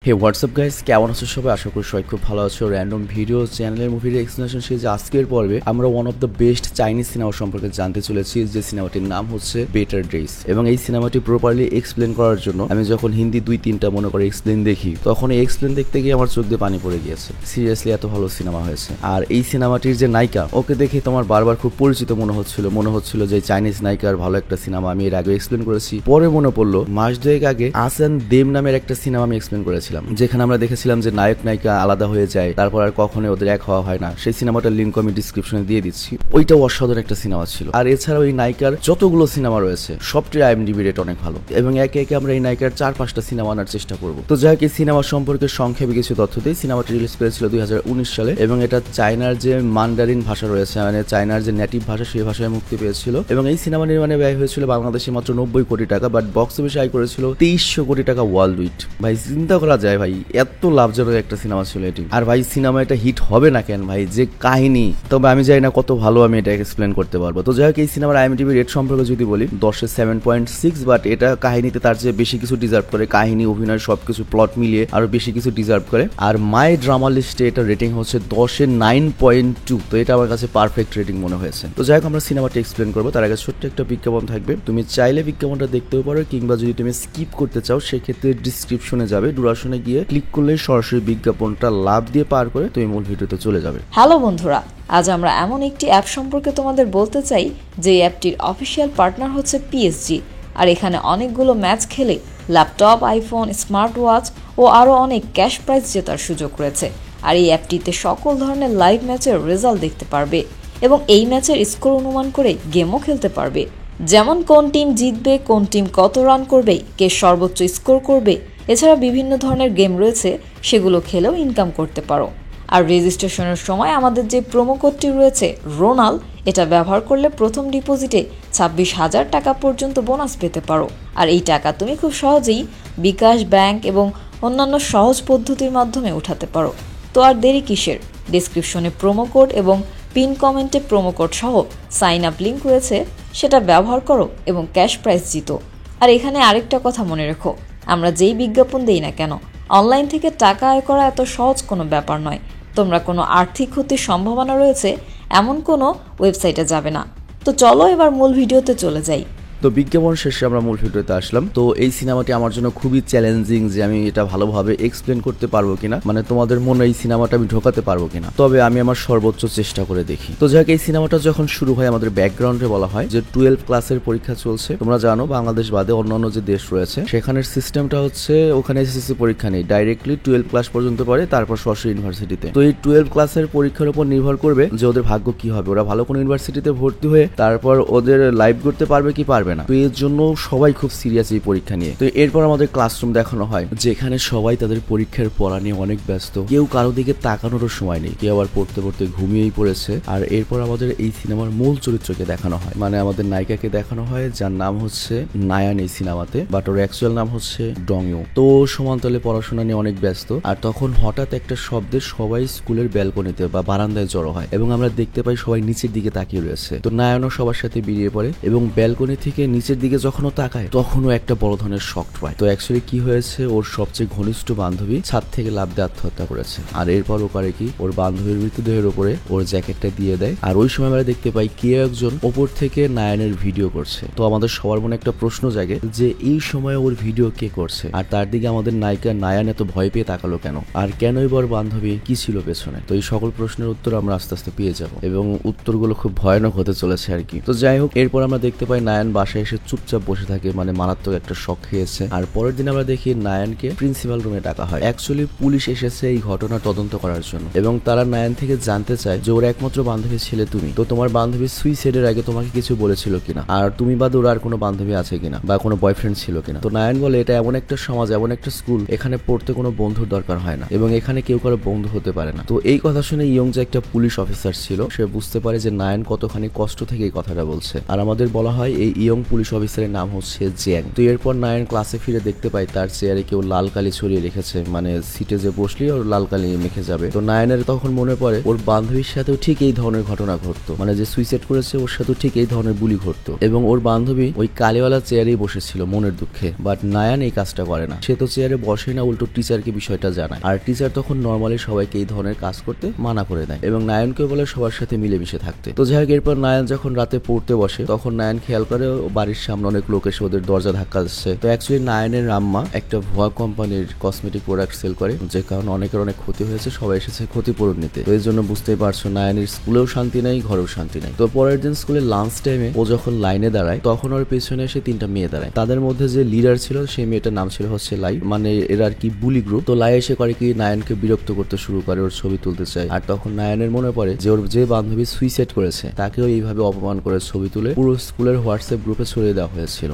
হে WhatsApp guys, কেমন আছো সবাই? আশা করি সবাই খুব ভালো আছো। র্যান্ডম ভিডিও চ্যানেলের মুভির এক্সপ্লেনেশন সিরিজ আজকের পর্বে আমরা one of the best Chinese cinema সম্পর্কে জানতে চলেছি, যে সিনেমাটির নাম হচ্ছে বেটার ডেজ। এবং এই সিনেমাটি প্রপারলি এক্সপ্লেন করার জন্য আমি যখন হিন্দি 2-3টা মনে করে এক্সপ্লেন দেখি, তখন এই এক্সপ্লেন দেখতে গিয়ে আমার চোখ দিয়ে পানি পড়ে গিয়েছে। সিরিয়াসলি এত ভালো সিনেমা হয়েছে। আর এই সিনেমাটির যে নায়িকা, ওকে দেখে তোমার বারবার খুব পরিচিত মনে হচ্ছিল যে চাইনিজ নায়িকার ভালো একটা সিনেমা আমি এর আগে এক্সপ্লেন করেছি। পরে মনে পড়লো মাস দুয়েক আগে আসান দেব নামের একটা সিনেমা আমি এক্সপ্লেন করেছিলাম, যেখানে আমরা দেখেছিলাম যে নায়ক নায়িকা আলাদা হয়ে যায়, তারপর আর কখনো ওদের এক হওয়া হয় না। সেই সিনেমাটার লিঙ্ক আমি ডিসক্রিপশনে দিয়ে দিচ্ছি। ওইটাও অসাধারণ একটা সিনেমা ছিল। আর এছাড়াও এই নায়িকার যতগুলো সিনেমা রয়েছে সবটির আইএমডিবি রেট অনেক ভালো, এবং একে একে আমরা এই নায়িকার 4-5টা সিনেমা আনার চেষ্টা করব। তো যাই হোক, এই সিনেমা সম্পর্কে সংক্ষেপে কিছু তথ্য দিই। সিনেমাটি রিলিজ পেয়েছিল 2019 সালে, এবং এটা চায়নার যে মান্ডারিন ভাষা রয়েছে, মানে চায়নার যে নেটিভ ভাষা, সেই ভাষায় মুক্তি পেয়েছিল। এবং এই সিনেমা নির্মাণে ব্যয় হয়েছিল বাংলাদেশে মাত্র 90 কোটি টাকা, বাট বক্স অফিসে আয় করেছিল 2300 কোটি টাকা ওয়ার্ল্ড উইড। ভাই চিন্তা করা যায় ভাই, এত লাভজনক একটা সিনেমা ছিল এটি। আর ভাই সিনেমা এটা হিট হবে না কেন ভাই, যে কাহিনী, তবে আমি জানি না কত ভালো আমি এটা এক্সপ্লেন করতে পারবো। তো যাই হোক, এই সিনেমার আইএমডিবি রেট সম্পর্কে যদি বলি, 10-এ 7.6, বাট এটা কাহিনীতে তার চেয়ে বেশি কিছু ডিজার্ভ করে। কাহিনী, অভিনয় সবকিছু প্লট মিলিয়ে আরো বেশি কিছু ডিজার্ভ করে। আর মাই ড্রামা লিস্টে এটা রেটিং হচ্ছে 10-এ 9.2। তো এটা আমার কাছে পারফেক্ট রেটিং মনে হয়েছে। তো যাই হোক, আমরা সিনেমাটা এক্সপ্লেন করবো। তার আগে ছোট্ট একটা বিজ্ঞাপন থাকবে, তুমি চাইলে বিজ্ঞাপনটা দেখতেও পারো, কিংবা যদি তুমি স্কিপ করতে চাও সেক্ষেত্রে ডিসক্রিপশনে যাবে, ডুরাশনে গিয়ে ক্লিক করলে সরাসরি বিজ্ঞাপনটা লাভ দিয়ে পার করে তুমি মূল ভিডিওতে চলে যাবে। হ্যালো বন্ধুরা, আজ আমরা এমন একটি অ্যাপ সম্পর্কে তোমাদের বলতে চাই যে অ্যাপটির অফিসিয়াল পার্টনার হচ্ছে পিএসজি। আর এখানে অনেকগুলো ম্যাচ খেলে ল্যাপটপ, আইফোন, স্মার্ট ওয়াচ ও আরও অনেক ক্যাশ প্রাইজ জেতার সুযোগ রয়েছে। আর এই অ্যাপটিতে সকল ধরনের লাইভ ম্যাচের রেজাল্ট দেখতে পারবে, এবং এই ম্যাচের স্কোর অনুমান করে গেমও খেলতে পারবে। যেমন কোন টিম জিতবে, কোন টিম কত রান করবে, কে সর্বোচ্চ স্কোর করবে। এছাড়া বিভিন্ন ধরনের গেম রয়েছে, সেগুলো খেলেও ইনকাম করতে পারো। আর রেজিস্ট্রেশনের সময় আমাদের যে প্রোমো কোডটি রয়েছে রোনাল, এটা ব্যবহার করলে প্রথম ডিপোজিটে 26,000 টাকা পর্যন্ত বোনাস পেতে পারো। আর এই টাকা তুমি খুব সহজেই বিকাশ, ব্যাংক এবং অন্যান্য সহজ পদ্ধতির মাধ্যমে উঠাতে পারো। তো আর দেরি কিসের? ডেসক্রিপশনে প্রোমো কোড এবং পিন কমেন্টে প্রোমো কোড সহ সাইন আপ লিঙ্ক রয়েছে, সেটা ব্যবহার করো এবং ক্যাশ প্রাইজ জিতো। আর এখানে আরেকটা কথা মনে রেখো, আমরা যেই বিজ্ঞাপন দেই না কেন, অনলাইন থেকে টাকা আয় করা এত সহজ কোনো ব্যাপার নয়। তোমরা কোনো আর্থিক ক্ষতির সম্ভাবনা রয়েছে এমন কোনো ওয়েবসাইটে যাবে না। তো চলো এবার মূল ভিডিওতে চলে যাই। তো বিজ্ঞাপন শেষে আমরা মূল ভিডিওতে আসলাম। তো এই সিনেমাটি আমার জন্য খুবই চ্যালেঞ্জিং, যে আমি এটা ভালোভাবে এক্সপ্লেন করতে পারবো কিনা, মানে তোমাদের মনে এই সিনেমাটা আমি ঢোকাতে পারবো কিনা। তবে আমি আমার সর্বোচ্চ চেষ্টা করে দেখি। তো যাক, এই সিনেমাটা যখন শুরু হয় আমাদের ব্যাকগ্রাউন্ডে বলা হয় যে 12 ক্লাসের পরীক্ষা চলছে। তোমরা জানো বাংলাদেশ বাদে অন্যান্য যে দেশ রয়েছে সেখানের সিস্টেমটা হচ্ছে, ওখানে এসএসসি পরীক্ষা নেই, ডাইরেক্টলি 12 ক্লাস পর্যন্ত পড়ে, তারপর সরাসরি ইউনিভার্সিটিতে। তো এই 12 ক্লাসের পরীক্ষার উপর নির্ভর করবে যে ওদের ভাগ্য কি হবে, ওরা ভালো কোনো ইউনিভার্সিটিতে ভর্তি হয়ে তারপর ওদের লাইভ করতে পারবে কি পারবে না। তো এর জন্য সবাই খুব সিরিয়াস এই পরীক্ষা নিয়ে। তো এরপর আমাদের ক্লাসরুম দেখানো হয়, যেখানে সবাই তাদের পরীক্ষার পড়া নিয়ে অনেক ব্যস্ত, কেউ কারো দিকে তাকানোরও সময় নেই, কেউ আবার পড়তে পড়তে ঘুমিয়েই পড়েছে। আর এরপর আমাদের এই সিনেমার মূল চরিত্রকে দেখানো হয়, মানে আমাদের নায়িকাকে দেখানো হয়, যার নাম হচ্ছে নায়ান এই সিনেমাতে, বাট ওর অ্যাকচুয়াল নাম হচ্ছে ডংইউ। তো সমান্তরালে পড়াশোনা নিয়ে অনেক ব্যস্ত। আর তখন হঠাৎ একটা শব্দে সবাই স্কুলের ব্যালকনিতে বা বারান্দায় জড়ো হয়, এবং আমরা দেখতে পাই সবাই নিচের দিকে তাকিয়ে রয়েছে। তো নায়ানও সবার সাথে বেরিয়ে পড়ে, এবং ব্যালকনি থেকে নিচের দিকে যখনও তাকায় তখনও একটা বড় ধরনের শক পায়। তো অ্যাকচুয়ালি কি হয়েছে, ওর সবচেয়ে ঘনিষ্ঠ বান্ধবী ছাদ থেকে লাফ দিয়ে আত্মহত্যা করেছে। আর এরপর ও করে কি, ওর বান্ধবীর মৃতদেহের উপরে ওর জ্যাকেটটা দিয়ে দেয়। আর ওই সময় আমরা দেখতে পাই কে একজন ওপর থেকে নায়ানের ভিডিও করছে। তো আমাদের সবার মনে একটা প্রশ্ন জাগে যে এই সময় ওর ভিডিও কে করছে, আর তার দিকে আমাদের নায়িকা নায়ান এত ভয় পেয়ে তাকালো কেন, আর কেনই বর বান্ধবী কি ছিল পেছনে। তো এই সকল প্রশ্নের উত্তর আমরা আস্তে আস্তে পেয়ে যাব, এবং উত্তরগুলো খুব ভয়ানক হতে চলেছে আর কি। তো যাই হোক, এরপর আমরা দেখতে পাই নায়ান বাসায় এসে চুপচাপ বসে থাকে, মানে মারাত্মক একটা শক খেয়েছে। আর পরের দিন আমরা দেখি নায়ানকে প্রিন্সিপাল রুমে ডাকা হয়। অ্যাকচুয়ালি পুলিশ এসেছে এই ঘটনা তদন্ত করার জন্য, এবং তারা নায়ান থেকে জানতে চায় যে ওর একমাত্র বান্ধবী ছেলে তুমি, তো তোমার বান্ধবী সুইসাইডের আগে তোমাকে কিছু বলেছিল কিনা, আর তুমি বাদে ওর আর কোনো বান্ধবী আছে কিনা বা কোনো বয়ফ্রেন্ড ছিল কিনা। তো নায়ান বলে এটা এমন একটা সমাজ, এমন একটা স্কুল, এখানে পড়তে কোনো বন্ধুর দরকার হয় না, এবং এখানে কেউ কারো বন্ধু হতে পারে না। তো এই কথা শুনে ইয়ং যে একটা পুলিশ অফিসার ছিল, সে বুঝতে পারে যে নায়ান কতখানি কষ্ট থেকে এই কথাটা বলছে। আর আমাদের বলা হয় এই ইয়ং পুলিশ অফিসারের নাম হচ্ছে জ্যাং। তো এরপর নায়ান ক্লাসে ফিরে দেখতে পায় তার চেয়ারে কেউ লাল কালি ছড়িয়ে রেখেছে, মানে সিটে যে বসলি ওর লাল কালি মেখে যাবে। তো নায়ানের তখন মনে পড়ে ওর বান্ধবীর সাথেও ঠিক এই ধরনের ঘটনা ঘটতো, মানে যে সুইসাইড করেছে ওর সাথেও ঠিক এই ধরনের বুলি ঘটতো, এবং ওর বান্ধবী ওই কালিওয়ালা চেয়ারেই বসেছিল মনের দুঃখে। বাট নায়ান এই কাজটা করে না, সে তো চেয়ারে বসে না, উল্টো টিচারকে বিষয়টা জানায়। আর টিচার তখন নর্মালি সবাইকে এই ধরনের কাজ করতে মানা করে দেয় এবং নায়ানকে বলে সবার সাথে মিলেমিশে থাকতে। তো যাই হোক, এরপর নায়ান যখন রাতে পড়তে বসে তখন নায়ান খেয়াল করে বাড়ির সামনে অনেক লোক এসে ওদের দরজা ধাক্কা দিচ্ছে। তো অ্যাকচুয়ালি নায়ানের আম্মা একটা ভুয়া কোম্পানির কসমেটিক প্রোডাক্ট সেল করে, যে কারণে অনেকের অনেক ক্ষতি হয়েছে, সবাই এসেছে ক্ষতিপূরণ নিতে। তো এই জন্য বুঝতেই পারছো নায়ানের স্কুলেও শান্তি নাই, ঘরেও শান্তি নাই। তো পরের দিন স্কুলে লাঞ্চ টাইমে ও যখন লাইনে দাঁড়ায় তখন ওর পেছনে এসে 3টা মেয়ে দাঁড়ায়। তাদের মধ্যে যে লিডার ছিল সেই মেয়েটার নাম ছিল হচ্ছে লাই, মানে এরা আর কি বুলি গ্রুপ। তো লাই এসে করে কি নায়ানকে বিরক্ত করতে শুরু করে, ওর ছবি তুলতে চায়। আর তখন নায়ানের মনে পড়ে যে ওর যে বান্ধবী সুইসাইড করেছে তাকেও এইভাবে অপমান করে ছবি তুলে পুরো স্কুলের হোয়াটসঅ্যাপ গ্রুপে ছড়িয়ে দেওয়া হয়েছিল,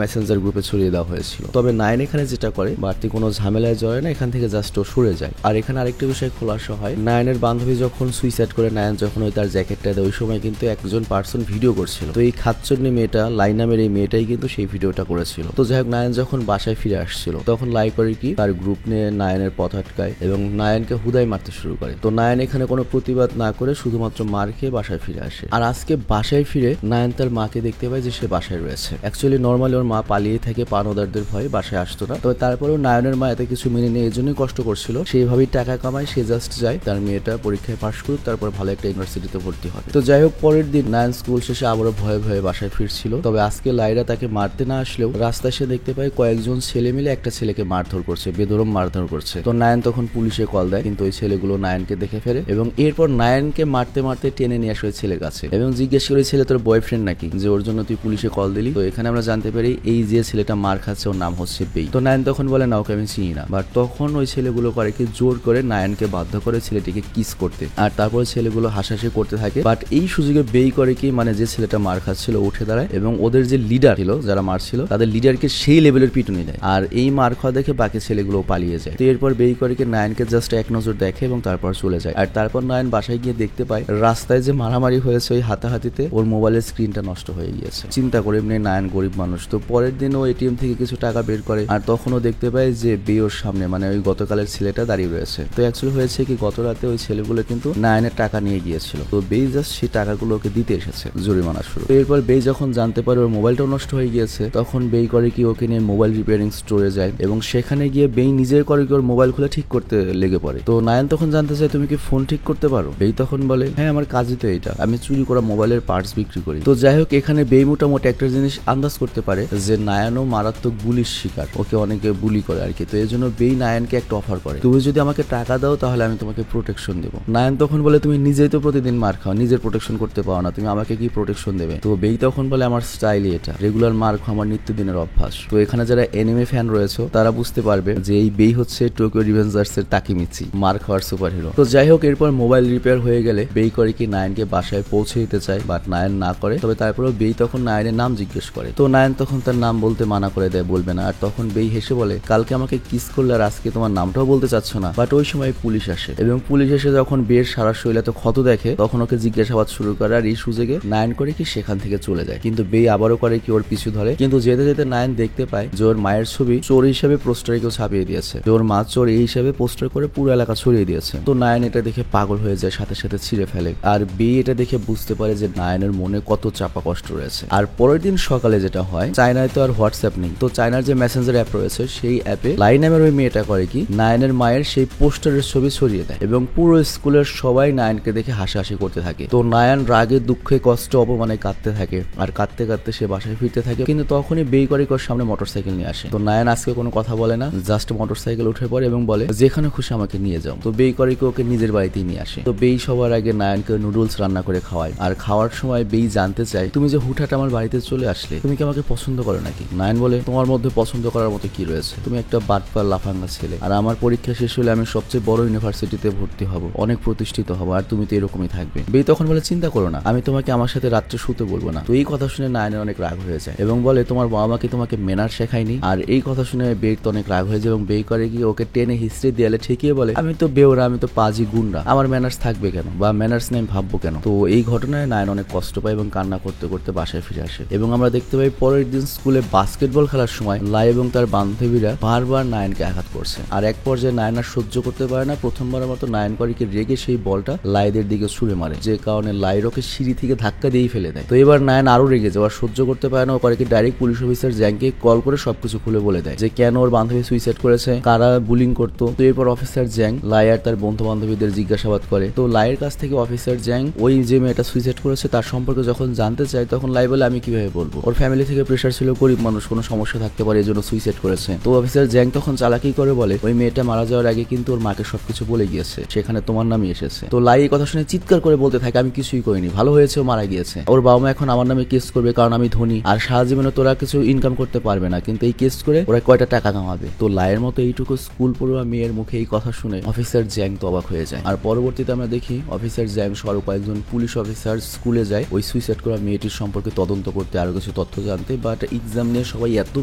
মেসেঞ্জার গ্রুপে ছড়িয়ে দেওয়া হয়েছিল। তবে নায়ান এখানে যেটা করে বাড়তি কোনো ঝামেলায় জড়ায় না, এখান থেকে জাস্ট ও সরে যায়। আর এখানে আরেকটা বিষয় খোলাসা হয়, নায়ানের বান্ধবী যখন সুইসাইড করে নায়ান যখন ওই তার জ্যাকেটটা দেয় ওই সময় কিন্তু একজন পার্সন ভিডিও করছিল। তো এই খাচ্চন্নি মেয়েটা লাই নামের এই মেয়েটাই কিন্তু সেই ভিডিওটা করেছিল। তো যাই হোক, নায়ান যখন বাসায় ফিরে আসছিল তখন লাই করে কি তার গ্রুপ নিয়ে নায়ানের পথ আটকায় এবং নায়ানকে হুদাই মারতে শুরু করে। তো নায়ান এখানে কোনো প্রতিবাদ না করে শুধুমাত্র মার খেয়ে বাসায় ফিরে আসে। আর আজকে বাসায় ফিরে নায়ান তার মাকে দেখতে পায় যে সে বাসায় রয়েছে। অ্যাকচুয়ালি নর্মালি ওর মা পালিয়ে থেকে পানদারদের ভয়ে বাসায় আসতো না, তবে তারপরেও নায়ানের মা এতে কিছু মেনে নিয়ে এই জন্যই কষ্ট করছিল, সেইভাবেই টাকা কামায়, সে জাস্ট যায় তার মেয়েটা পরীক্ষায় পাশ করুক, তারপর ভালো একটা ইউনিভার্সিটিতে ভর্তি হবে। তো যাই হোক, পরের দিন নায়ান স্কুল শেষে আবারও ভয়ে ভয়ে বাসায় ফিরছিল। তবে আজকে লাইরা তাকে মারতে না আসলেও রাস্তায় সে দেখতে পায় কয়েকজন ছেলে মিলে একটা ছেলেকে মারধর করছে, বেদরম মারধর করছে। তো নায়ান তখন পুলিশে কল দেয়, কিন্তু ওই ছেলেগুলো নায়ানকে দেখে ফেলে এবং এরপর নায়ানকে মারতে মারতে টেনে নিয়ে আসে ওই ছেলের কাছে এবং জিজ্ঞেস করে ছেলে তোর বয়ফ্রেন্ড নাকি, যে ওর জন্য তুই পুলিশে কল দিলি। তো এখানে আমরা জানতে পারি এই যে ছেলেটা মার খাচ্ছে ওর নাম হচ্ছে বেই। তো নায়ান তখন বলে না, ওকে আমি চিনি না। বাট তখন ওই ছেলেগুলো করে কি জোর করে নায়ানকে বাধ্য করে ছেলেটিকে কিস করতে, আর তারপরে ছেলেগুলো হাসাহাসি করতে থাকে। বাট এই সুযোগে বেই করে কি, মানে যে ছেলেটা মার খাচ্ছিল উঠে দাঁড়ায় এবং ওদের যে লিডার ছিল যারা মারছিল তাদের লিডারকে সেই লেভেলের পিটুনি দেয়। আর এই মার খাওয়া দেখে বাকি ছেলেগুলো পালিয়ে যায়। তো এরপর বেই করে কি নায়ানকে জাস্ট এক নজর দেখে এবং তারপর চলে যায়। আর তারপর নায়ান বাসায় গিয়ে দেখতে পায় রাস্তায় যে মারামারি হয়েছে ওই হাতাহাতিতে ওর মোবাইলের স্ক্রিনটা নষ্ট হয়ে গিয়েছে। চিন্তা করে এমনি নায়ান গরিব মানুষ। তো পরের দিন ও এটিএম থেকে কিছু টাকা বের করে আর তখনও দেখতে পায় যে বেই ওর সামনে, মানে ওই গতকালের ছেলেটা দাঁড়িয়ে রয়েছে। তো অ্যাকচুয়ালি হয়েছে কি, গত রাতে ওই ছেলেগুলো কিন্তু নায়ানের টাকা নিয়ে গিয়েছিল। তো বেই জাস্ট সেই টাকাগুলো ওকে দিতে এসেছে জরিমানা শুরু। তো এরপর বেই যখন জানতে পারে ওর মোবাইলটাও নষ্ট হয়ে গিয়েছে তখন বেই করে কি ওকে নিয়ে মোবাইল রিপেয়ারিং স্টোরে যায় এবং সেখানে গিয়ে বেই নিজের করে কি ওর মোবাইল খুলে ঠিক করতে লেগে পড়ে। তো নায়ান তখন জানতে চায় তুমি কি ফোন ঠিক করতে পারো? বেই তখন বলে হ্যাঁ, আমার কাজই তো এটা, আমি চুরি করা মোবাইলের পার্টস বিক্রি করি। তো যাই হোক, এখানে বেই মোটামুটি একটা জিনিস আন্দাজ করতে পারে যে নায়ানও মারাত্মক বুলির শিকার, ওকে অনেকে বুলি করে আর কি। তো এই জন্য বেই নায়ানকে একটা অফার করে, তুমি যদি আমাকে টাকা দাও তাহলে আমি তোমাকে প্রোটেকশন দেবো। নায়ান তখন বলে তুমি নিজেই তো প্রতিদিন মার খাও, নিজের প্রোটেকশন করতে পারো না, তুমি আমাকে কি প্রোটেকশন দেবে? তো বেই তখন বলে আমার স্টাইলই এটা, রেগুলার মার খাওয়া আমার নিত্যদিনের অভ্যাস। তো এখানে যারা এনিমে ফ্যান রয়েছে তারা বুঝতে পারবে যে এই বেই হচ্ছে টোকিও রিভেঞ্জার্স এর তাকিমিচি, মার খাওয়ার সুপার হিরো। তো যাই হোক, এরপর মোবাইল রিপেয়ার হয়ে গেলে বেই করে কি নায়ানকে বাসায় পৌঁছে দিতে চায়, বাট নায়ান না করে। তবে তারপরেও বেই তখন নায়ানের নাম জিজ্ঞেস করে। তো নায়ান তখন তার নাম বলতে মানা করে দেয়, বলবে না। আর তখন বেই হেসে বলে কালকে আমাকে কিস করলে আর আজকে তোমার নামটাও বলতে চাচ্ছ না। বাট ওই সময় পুলিশ আসে এবং পুলিশ এসে যখন বের সারা শরীরে তো ক্ষত দেখে তখন ওকে জিজ্ঞাসাবাদ শুরু করে। আর এই সুযোগে নায়ান করে কি সেখান থেকে চলে যায়, কিন্তু বেই আবারও করে কি ওর পিছু ধরে। কিন্তু যেতে যেতে নায়ান দেখতে পায় যে ওর মায়ের ছবি চোর হিসেবে পোস্টারে কেউ ছাপিয়ে দিয়েছে, যে ওর মা চোর এই হিসেবে পোস্টার করে পুরো এলাকা ছড়িয়ে দিয়েছে। তো নায়ান এটা দেখে পাগল হয়ে যায়, সাথে সাথে ছিঁড়ে ফেলে। আর বেই এটা দেখে বুঝতে পারে যে নায়ানের মনে কত চাপা কষ্ট রয়েছে। আর পরের দিন সকালে যেটা হয়, চায়নায় তো আর হোয়াটসঅ্যাপ নেই, তো চায়নার যে মেসেঞ্জার অ্যাপ রয়েছে সেই অ্যাপে লাই নামের ওই মেয়েটা করে কি নায়ানের মায়ের সেই পোস্টারের ছবি ছড়িয়ে দেয় এবং পুরো স্কুলের সবাই নায়ানকে দেখে হাসাহাসি করতে থাকে। তো নায়ান রাগে দুঃখে কষ্ট অপমানে কাঁদতে থাকে আর কাঁদতে কাঁদতে সে বাসায় ফিরতে থাকে। কিন্তু তখনই বেই করে ওর সামনে মোটরসাইকেল নিয়ে আসে। তো নায়ান আজকে কোনো কথা বলে না, জাস্ট মোটরসাইকেল উঠে পড়ে এবং বলে যেখানে খুশি আমাকে নিয়ে যাও। তো বেই করে ওকে নিজের বাড়িতেই নিয়ে আসে। তো বেই সবার আগে নায়ানকে নুডলস রান্না করে খাওয়ায়। আর খাওয়ার সময় বেই জানতে চায় তুমি যে হুটহাট আমার বাড়িতে চলে আসলে, তুমি কি আমাকে পছন্দ করো নাকি? নায়ান বলে তোমার মধ্যে পছন্দ করার মতো কি রয়েছে, তুমি একটা বাটপার লাফাঙ্গা ছেলে, আর আমার পরীক্ষা শেষ হলে আমি সবচেয়ে বড় ইউনিভার্সিটিতে ভর্তি হব, অনেক প্রতিষ্ঠিত হব, আর তুমি তো এরকমই থাকবে। বেই তখন বলে চিন্তা করো না, আমি তোমাকে আমার সাথে রাত্রে শুতে বলবো না। তো এই কথা শুনে নায়ানের অনেক রাগ হয়ে যায় এবং বলে তোমার বাবা মা কি তোমাকে মেনার শেখায়নি? আর এই কথা শুনে বেই তো অনেক রাগ হয়ে যায় এবং বেই করে গিয়ে ওকে টেনে হিস্ট্রি দেয়ালে ঠেকিয়ে বলে আমি তো বেওরা, আমি তো পাজি গুন্ডা, আমার ম্যানার্স থাকবে কেন বা ম্যানার্স নিয়ে আমি ভাববো কেন? তো এই ঘটনায় নায়ান অনেক কষ্ট পায় এবং কান্না করতে করতে বাসায় ফিরে আসে। আসে এবং আমরা দেখতে পাই পরের দিন স্কুলে বাস্কেটবল খেলার সময় লাই এবং তার বান্ধবীরা বারবার নায়নকে আঘাত করছে। আর এক পর্যায়ে নায়ন আর সহ্য করতে পারে না, প্রথমবারের মতো নায়ন করিকে রেগে সেই বলটা লাইদের দিকে ছুড়ে মারে, যে কারণে লাই ওকে সিঁড়ি থেকে ধাক্কা দিয়েই ফেলে দেয়। তো এবার নায়ন আরো রেগে যাওয়ার সহ্য করতে পারে না, ও করিকে ডাইরেক্ট পুলিশ অফিসার জ্যাংকে কল করে সবকিছু খুলে বলে দেয় যে কেন ওর বান্ধবী সুইসাইড করেছে, কারা বুলিং করতো। তো এরপর অফিসার জ্যাং লাই আর তার বন্ধু বান্ধবীদের জিজ্ঞাসাবাদ করে। তো লাইয়ের কাছ থেকে অফিসার জ্যাং ওই যে মেয়েটা সুইসাইড করেছে তার সম্পর্কে যখন জানতে চায়, তখন লাই বলে আমি কিভাবে বলবো, ওর ফ্যামিলি থেকে প্রেশার ছিল, গরিব মানুষ, কোনো সমস্যা থাকতে পারে, এই জন্য সুইসাইড করেছে। তো অফিসার জ্যাং তখন চালাকি করে বলে ওই মেয়েটা মারা যাওয়ার আগে কিন্তু ওর মাকে সবকিছু বলে গিয়েছে, সেখানে তোমার নামই এসেছে। তো লাই এই কথা শুনে চিৎকার করে বলতে থাকে আমি কিছুই করিনি, ভালো হয়েছে ও মারা গিয়েছে, ওর বাবা মা এখন আমার নামে কেস করবে কারণ আমি ধনী, আর সারা জীবনে তোরা কিছু ইনকাম করতে পারবে না, কিন্তু এই কেস করে ওরা কয়টা টাকা কামাবে। তো লাইয়ের মতো এইটুকু স্কুল পড়ুয়া মেয়ের মুখে এই কথা শুনে অফিসার জ্যাং তো অবাক হয়ে যায়। আর পরবর্তীতে আমরা দেখি অফিসার জ্যাং সহ কয়েকজন পুলিশ অফিসার স্কুলে যায় ওই সুইসাইড করা মেয়েটির সম্পর্কে তদন্ত করতে, আরো কিছু তথ্য জানতে। বাট এক্সাম নিয়ে সবাই এত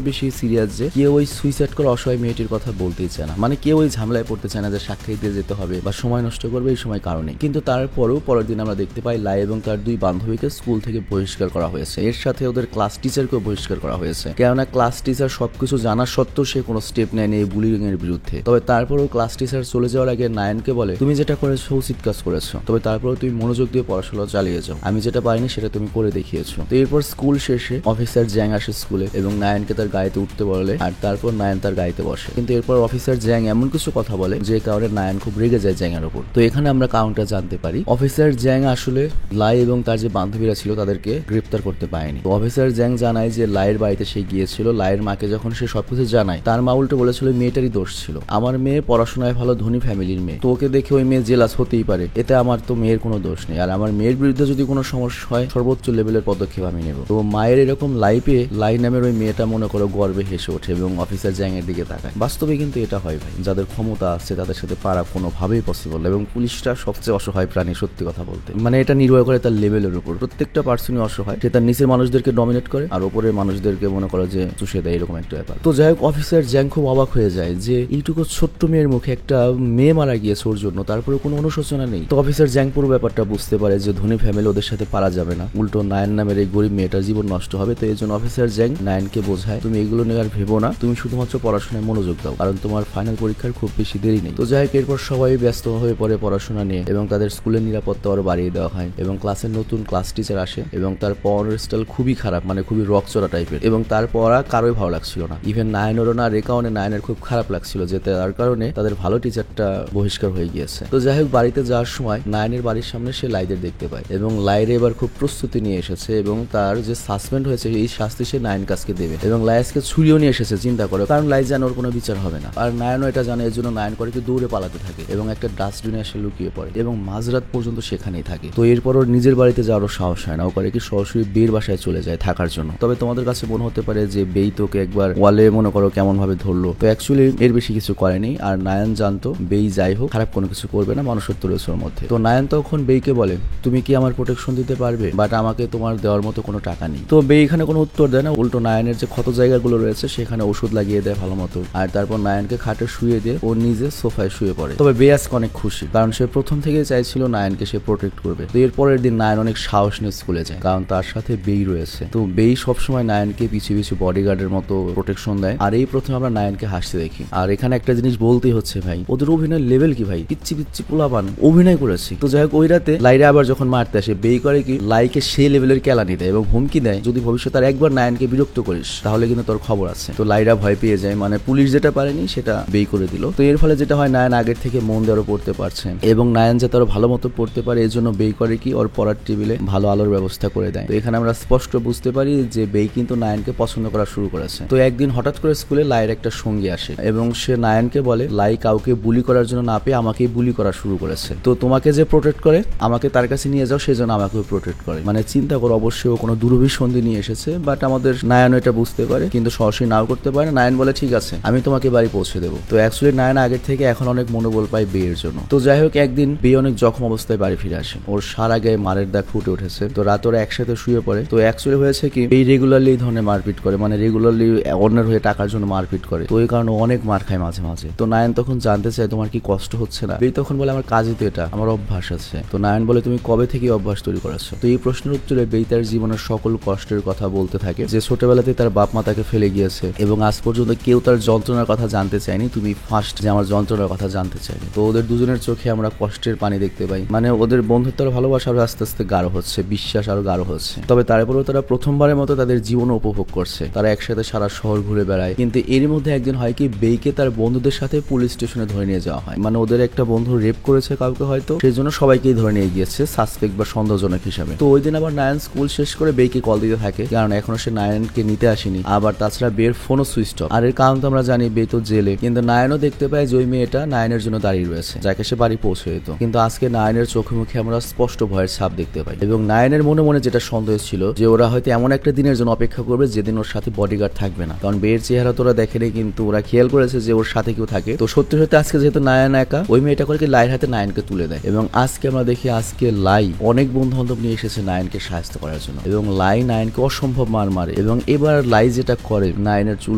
বেশি সিরিয়াস যে কেউ ওই সুইসাইড করা অসহায় মেয়েটির কথা বলতেই চায় না, মানে কেউ ওই ঝামেলায় পড়তে চায় না যে সাক্ষী দিয়ে যেতে হবে বা সময় নষ্ট করবে এই সময় কারণে। কিন্তু তারপরেও পরের দিন আমরা দেখতে পাই লাই এবং তার দুই বান্ধবীকে স্কুল থেকে বহিষ্কার করা হয়েছে, এর সাথে ওদের ক্লাস টিচারকেও বহিষ্কার করা হয়েছে, কেননা ক্লাস টিচার সবকিছু জানা সত্ত্বেও সে কোনো স্টেপ নেয়নি এই বুলিং এর বিরুদ্ধে। তবে তারপরেও ক্লাস টিচার চলে যাওয়ার আগে নায়নকে বলে তুমি যেটা করেছো উচিত কাজ করেছো, তবে তারপরেও তুমি মনোযোগ দিয়ে পড়াশোনা চালিয়ে যাও, আমি যেটা পারিনি সেটা তুমি করে দেখিয়েছো। তো এরপর স্কুল শেষে অফিসার জ্যাং আসে স্কুলে এবং নায়নকে তার গাড়িতে উঠতে বলে, আর তারপর নায়ন তার গাড়িতে বসে। কিন্তু এরপর অফিসার জ্যাং এমন কিছু কথা বলে যে কারণে নায়ন খুব রেগে যায় জ্যাং এর উপর। তো এখানে আমরা কাউন্টটা জানতে পারি অফিসার জ্যাং আসলে লাই এবং তার যে বান্ধবীরা ছিল তাদেরকে গ্রেপ্তার করতে পারেনি। তো অফিসার জ্যাং জানায় যে লাইয়ের বাড়িতে সে গিয়েছিল, লাইয়ের মাকে যখন সে সবকিছু জানায় তার মা উল্টো বলেছিল মেয়েটারই দোষ ছিল, আমার মেয়ে পড়াশোনায় ভালো, ধনী ফ্যামিলির মেয়ে, তো ওকে দেখে ওই মেয়ে জেলাস হতেই পারে, এতে আমার তো মেয়ের কোনো দোষ নেই, আর আমার মেয়ের বিরুদ্ধে যদি কোনো সমস্যা হয় সর্বোচ্চ লেভেলের পদক্ষেপ আমি নেব। তো মায়ের এরকম লাইফে লাই নামের ওই মেয়েটা মনে করো গর্বে হেসে ওঠে এবং অফিসার জ্যাং এর দিকে তাকায়। বাস্তবে কিন্তু এটা হয় ভাই, যাদের ক্ষমতা আছে তাদের সাথে পারা কোনোভাবেই পসিবল, এবং পুলিশটা সবচেয়ে অসহায় প্রাণী সত্যি কথা বলতে, মানে এটা নির্ভর করে তার লেভেলের উপর, প্রত্যেকটা পার্সনই অসহায়, সে তার নিচের মানুষদেরকে ডমিনেট করে আর উপরের মানুষদেরকে মনে করো যে চুষে দেয়, এরকম একটা ব্যাপার। তো যাই হোক অফিসার জ্যাং খুব অবাক হয়ে যায় যে এইটুকু ছোট্ট মেয়ের মুখে একটা মেয়ে মারা গিয়েছে ওর জন্য, তারপরে কোনো অনুশোচনা নেই। তো অফিসার জ্যাং পুরো ব্যাপারটা বুঝতে পারে যে ধনী ফ্যামিলি ওদের সাথে পারা যাবে না, উল্টো নায়ন নামের এই গরিব মেয়েটার জীবন নষ্ট হবে। তো এই জন্য অফিসার জ্যাং নায়নকে বোঝায় তুমি এগুলো নিয়ে আর ভেবো না, তুমি শুধুমাত্র পড়াশোনায় মনোযোগ দাও, কারণ তোমার ফাইনাল পরীক্ষার খুব বেশি দেরি নেই। তো যাই হোক এরপর সবাই ব্যস্ত হয়ে পড়ে পড়াশোনা নিয়ে এবং তাদের স্কুলের নিরাপত্তা আরো বাড়িয়ে দেওয়া হয় এবং ক্লাসের নতুন ক্লাস টিচার আসে এবং তার পড়ানোর স্টাইল খুবই খারাপ, মানে খুবই রকচড়া টাইপের, এবং তার পড়া কারোই ভালো লাগছিল না, ইভেন নায়নেরও না, রে কারণে নায়নের খুব খারাপ লাগছিল, যে তার কারণে তাদের ভালো টিচারটা বহিষ্কার হয়ে গিয়েছে। তো যাই হোক বাড়িতে যাওয়ার সময় নায়নের বাড়ির সামনে সে লাইদের দেখতে পায় এবং লাইরে এবার খুব প্রস্তুতি নিয়ে এসেছে এবং তার যে সাসপেন্ড হয়েছে এই শাস্তি সে নায়ন কাজকে দেবে এবং লাইসকে ছুরিও নিয়ে এসেছে, চিন্তা করে, কারণ লাই জানে ওর কোনো বিচার হবে না, আর নায়নও এটা জানে, এর জন্য নায়ন করে কি দৌড়ে পালাতে থাকে এবং একটা ডাস্টবিনে এসে লুকিয়ে পড়ে এবং মাঝরাত পর্যন্ত সেখানেই থাকে। তো এরপর ওর নিজের বাড়িতে যাওয়ারও সাহস হয় না, ও করে কি সরাসরি বের বাসায় চলে যায় থাকার জন্য। তবে তোমাদের কাছে মনে হতে পারে যে বেই তোকে একবার ওয়ালে মনে করো কেমন ভাবে ধরলো, তো অ্যাকচুয়ালি এর বেশি কিছু করেনি, আর নায়ন জানতো বেই যাই হোক খারাপ কোনো কিছু করবে না, মানুষত্ব রয়েছে ওর মধ্যে। তো নায়ন তখন বেইকে বলে তুমি কি আমার প্রোটেকশন দিতে পারবে, বাট আমাকে তোমার দেওয়ার মতো কোনো টাকা নেই। তো বেই এখানে কোনো উত্তর দেয় না, উল্টো নায়নের যে ক্ষত জায়গাগুলো রয়েছে সেখানে ওষুধ লাগিয়ে দেয় ভালো মতো, আর তারপর নায়নকে খাটে শুয়ে দিয়ে ও নিজে সোফায় শুয়ে পড়ে। তবে বেই আজকে অনেক খুশি, কারণ সে প্রথম থেকেই চাইছিল নায়নকে সে প্রোটেক্ট করবে। তো এর পরের দিন নায়ন অনেক সাহস নিয়ে স্কুলে যায়, কারণ তার সাথে বেই রয়েছে। তো বেই সবসময় নায়নকে পিছু পিছু বডিগার্ডের মতো প্রোটেকশন দেয়, আর এই প্রথমে আমরা নায়নকে হাসতে দেখি। আর এখানে একটা জিনিস বলতেই হচ্ছে ভাই, ওদের অভিনয়ের লেভেল কি ভাই, পিচ্ছি পিচ্ছি পোলাপান অভিনয় করেছি। তো যাই হোক ওই রাতে লাইরে আবার যখন মারতে আসে বেই করে কি লাইকে সেই লেভেলের কেলানি দেয় এবং হুমকি দেয় যদি ভবিষ্যতে আর একবার নায়নকে বিরক্ত করিস তাহলে কিন্তু তোর খবর আছে। তো লাইরা ভয় পেয়ে যায়, মানে পুলিশ যেটা পারেনি সেটা বেই করে দিল। তো এর ফলে যেটা হয় নায়ন আগের থেকে মন দিয়ে আরো পড়তে পারছে এবং নায়ন যাতে আরো ভালো মতো পড়তে পারে এর জন্য বেই করে কি ওর পড়ার টেবিলে ভালো আলোর ব্যবস্থা করে দেয়। তো এখানে আমরা স্পষ্ট বুঝতে পারি যে বেই কিন্তু নায়নকে পছন্দ করা শুরু করেছে। তো একদিন হঠাৎ করে স্কুলে লাইয়ের একটা সঙ্গী আসে এবং সে নায়নকে বলে লাই কাউকে বুলি করার জন্য না পেয়ে আমাকেই বুলি করা শুরু করেছে, তো তোমাকে যে প্রোটেক্ট করে আমাকে তার কাছে নিয়ে যাও, সেজন্য আমাকেও প্রোটেক্ট করে। মানে চিন্তা করো, অবশ্যই ও কোনো দুরভিসন্ধি নিয়ে এসেছে, বাট আমাদের নায়ন এটা বুঝতে পারে কিন্তু সরাসরি নাও করতে পারে। নায়ন বলে ঠিক আছে আমি তোমাকে বাড়ি পৌঁছে দেবো। তো অ্যাকচুয়ালি নায়ন আগের থেকে এখন অনেক মনোবল পায় বেয়ের জন্য। তো যাই হোক একদিন বেয়ে অনেক জখম অবস্থায় বাড়ি ফিরে আসে, ওর সারা গায়ে মারের দাগ ফুটে উঠেছে। তো রাত ওরা একসাথে শুয়ে পড়ে। তো অ্যাকচুয়ালি হয়েছে কি এই রেগুলারলি এই ধরনের মারপিট করে, মানে রেগুলারলি অন্যের হয়ে টাকার জন্য মারপিট করে, তো এই কারণে অনেক মার খায় মাঝে মাঝে। তো নায়ন তখন জানতে চায় তোমার কি কষ্ট হচ্ছে না, বেই তখন বলে আমার কাজই তো এটা, আমার অভ্যাস আছে। তো নায়ন বলে তুমি কবে থেকে অভ্যাস তৈরি করেছো? তো এই প্রশ্নের উত্তরে বেই তার জীবনের সকল সকল কষ্টের কথা বলতে থাকে, যে ছোটবেলাতে তার বাপ মা তাকে ফেলে গিয়েছে এবং আজ পর্যন্ত কেউ তার যন্ত্রণার কথা জানতে চায়নি, তুমি ফার্স্ট যে আমার যন্ত্রণার কথা জানতে চাইনি। তো ওদের দুজনের চোখে আমরা কষ্টের পানি দেখতে পাই, মানে ওদের বন্ধুত্বের ভালোবাসা আরো আস্তে আস্তে গাঢ় হচ্ছে, বিশ্বাস আরো গাঢ় হচ্ছে। তবে তারপরেও তারা প্রথমবারের মতো তাদের জীবন উপভোগ করছে, তারা একসাথে সারা শহর ঘুরে বেড়ায়। কিন্তু এর মধ্যে একদিন হয় কি, বেইকে তার বন্ধুদের সাথে পুলিশ স্টেশনে ধরে নিয়ে যাওয়া হয়। মানে ওদের একটা বন্ধু রেপ করেছে কাউকে হয়তো, সেই জন্য সবাইকেই ধরে নিয়ে গিয়েছে সাসপেক্ট বা সন্দেহজনক হিসাবে। তো ওই দিন আবার নায়ান স্কুল শেষ করে বেইকে কল দিতে থাকে, কারণ এখনো সে নায়ানকে নিতে আসেনি। আবার তাছাড়া বের ফোনও সুইচ অফ। আর এর কারণ তো আমরা জানি, বে তো জেলে। কিন্তু নায়ানও দেখতে পায় যে ওই মেয়েটা নায়ানের জন্য দাঁড়িয়ে রয়েছে, যাকে সে বাড়ি পৌঁছে যেত। কিন্তু আজকে নায়ানের চোখে মুখে আমরা স্পষ্ট ভয়ের ছাপ দেখতে পাই, এবং নায়ানের মনে মনে যেটা সন্দেহ ছিল যে ওরা হয়তো এমন একটা দিনের জন্য অপেক্ষা করবে যেদিন ওর সাথে বডিগার্ড থাকবে না। কারণ বের চেহারা তো ওরা দেখেনি, কিন্তু ওরা খেয়াল করেছে যে ওর সাথে কেউ থাকে। তো সত্যি সত্যি আজকে যেহেতু নায়ান একা, ওই মেয়েটা করে কি লাইয়ের হাতে নায়ানকে তুলে দেয়। এবং আজকে আমরা দেখি আজকে লাই অনেক বন্ধু বান্ধব নিয়ে এসেছে নায়ানকে সাহায্য করার জন্য, এবং লাই নায়ানকে অসম্ভব মার মারে। এবং এবার লাই যেটা করে, নায়ানের চুল